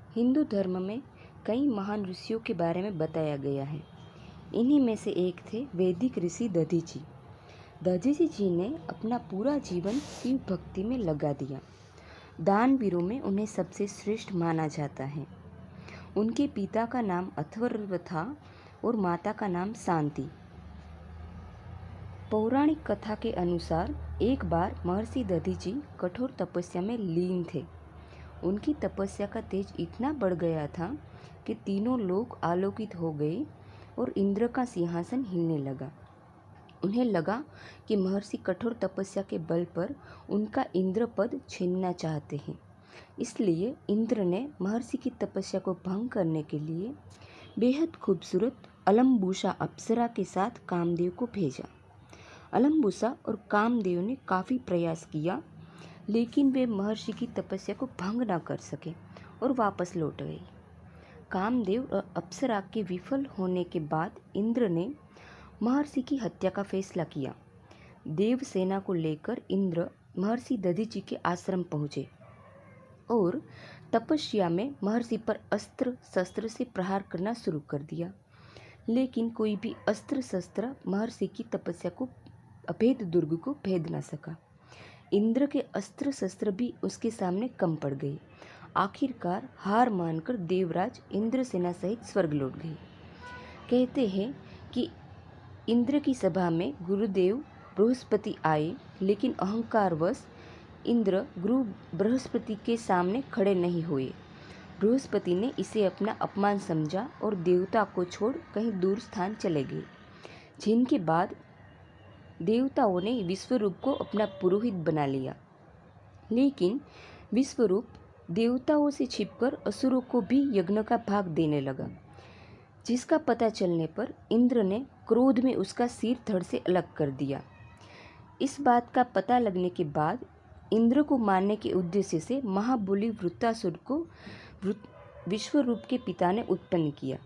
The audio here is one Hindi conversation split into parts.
हिंदू धर्म में कई महान ऋषियों के बारे में बताया गया है। इन्हीं में से एक थे वैदिक ऋषि दधीची। दधीची जी ने अपना पूरा जीवन शिव भक्ति में लगा दिया। दानवीरों में उन्हें सबसे श्रेष्ठ माना जाता है। उनके पिता का नाम अथर्व था और माता का नाम शांति। पौराणिक कथा के अनुसार एक बार महर्षि दधीची कठोर तपस्या में लीन थे। उनकी तपस्या का तेज इतना बढ़ गया था कि तीनों लोग आलोकित हो गए और इंद्र का सिंहासन हिलने लगा। उन्हें लगा कि महर्षि कठोर तपस्या के बल पर उनका इंद्र पद छीनना चाहते हैं। इसलिए इंद्र ने महर्षि की तपस्या को भंग करने के लिए बेहद खूबसूरत अलम्बुसा अप्सरा के साथ कामदेव को भेजा। अलम्बुसा और कामदेव ने काफ़ी प्रयास किया, लेकिन वे महर्षि की तपस्या को भंग न कर सके और वापस लौट गए। कामदेव और अप्सरा के विफल होने के बाद इंद्र ने महर्षि की हत्या का फैसला किया। देवसेना को लेकर इंद्र महर्षि दधीची के आश्रम पहुँचे और तपस्या में महर्षि पर अस्त्र शस्त्र से प्रहार करना शुरू कर दिया, लेकिन कोई भी अस्त्र शस्त्र महर्षि की तपस्या को अभेद दुर्ग को भेद न सका। इंद्र के अस्त्र शस्त्र भी उसके सामने कम पड़ गए। आखिरकार हार मानकर देवराज इंद्रसेना सहित स्वर्ग लौट गए। कहते हैं कि इंद्र की सभा में गुरुदेव बृहस्पति आए, लेकिन अहंकारवश इंद्र गुरु बृहस्पति के सामने खड़े नहीं हुए। बृहस्पति ने इसे अपना अपमान समझा और देवता को छोड़ कहीं दूर स्थान चले गए, जिनके बाद देवताओं ने विश्वरूप को अपना पुरोहित बना लिया। लेकिन विश्वरूप देवताओं से छिपकर असुरों को भी यज्ञ का भाग देने लगा, जिसका पता चलने पर इंद्र ने क्रोध में उसका सिर धड़ से अलग कर दिया। इस बात का पता लगने के बाद इंद्र को मारने के उद्देश्य से महाबली वृत्रासुर को विश्वरूप के पिता ने उत्पन्न किया।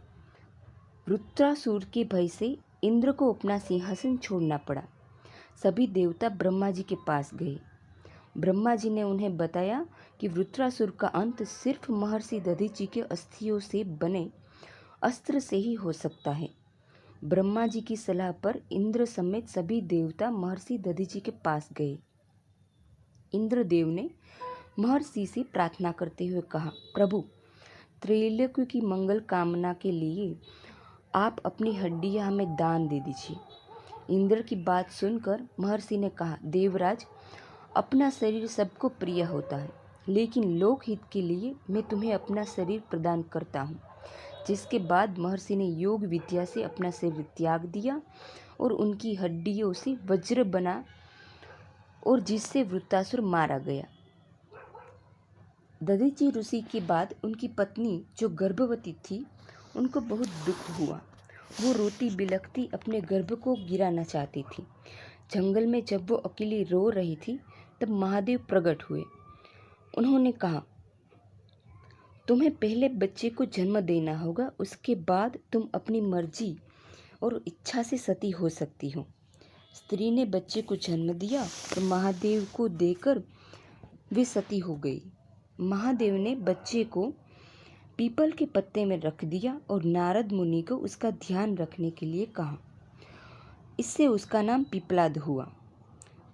वृत्रासुर के भय से इंद्र को अपना सिंहासन छोड़ना पड़ा। सभी देवता ब्रह्मा जी के पास गए। ब्रह्मा जी ने उन्हें बताया कि वृत्रासुर का अंत सिर्फ महर्षि दधीची के अस्थियों से बने अस्त्र से ही हो सकता है। ब्रह्मा जी की सलाह पर इंद्र समेत सभी देवता महर्षि दधीची के पास गए। इंद्रदेव ने महर्षि से प्रार्थना करते हुए कहा, प्रभु, त्रैलोक्य की मंगल कामना के लिए आप अपनी हड्डियां हमें दान दे दीजिए। इंद्र की बात सुनकर महर्षि ने कहा, देवराज, अपना शरीर सबको प्रिय होता है, लेकिन लोकहित के लिए मैं तुम्हें अपना शरीर प्रदान करता हूँ। जिसके बाद महर्षि ने योग विद्या से अपना शरीर त्याग दिया और उनकी हड्डियों से वज्र बना, और जिससे वृत्रासुर मारा गया। दधीची ऋषि के बाद उनकी पत्नी जो गर्भवती थी, उनको बहुत दुख हुआ। वो रोती बिलखती अपने गर्भ को गिराना चाहती थी। जंगल में जब वो अकेली रो रही थी, तब महादेव प्रकट हुए। उन्होंने कहा, तुम्हें पहले बच्चे को जन्म देना होगा, उसके बाद तुम अपनी मर्जी और इच्छा से सती हो सकती हो। स्त्री ने बच्चे को जन्म दिया और महादेव को देकर वे सती हो गई। महादेव ने बच्चे को पीपल के पत्ते में रख दिया और नारद मुनि को उसका ध्यान रखने के लिए कहा। इससे उसका नाम पिपलाद हुआ।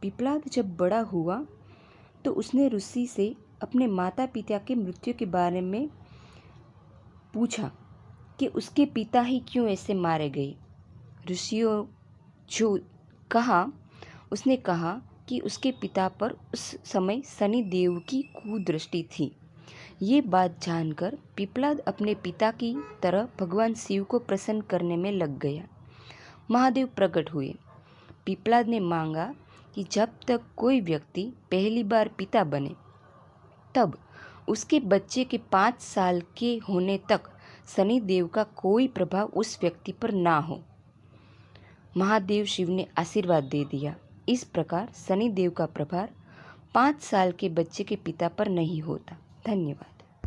पिपलाद जब बड़ा हुआ तो उसने ऋषि से अपने माता पिता के मृत्यु के बारे में पूछा कि उसके पिता ही क्यों ऐसे मारे गए। ऋषियों जो उसने कहा कि उसके पिता पर उस समय शनि देव की कुदृष्टि थी। ये बात जानकर पिपलाद अपने पिता की तरह भगवान शिव को प्रसन्न करने में लग गया। महादेव प्रकट हुए। पिपलाद ने मांगा कि जब तक कोई व्यक्ति पहली बार पिता बने, तब उसके बच्चे के 5 साल के होने तक शनि देव का कोई प्रभाव उस व्यक्ति पर ना हो। महादेव शिव ने आशीर्वाद दे दिया। इस प्रकार शनि देव का प्रभाव 5 साल के बच्चे के पिता पर नहीं होता। धन्यवाद।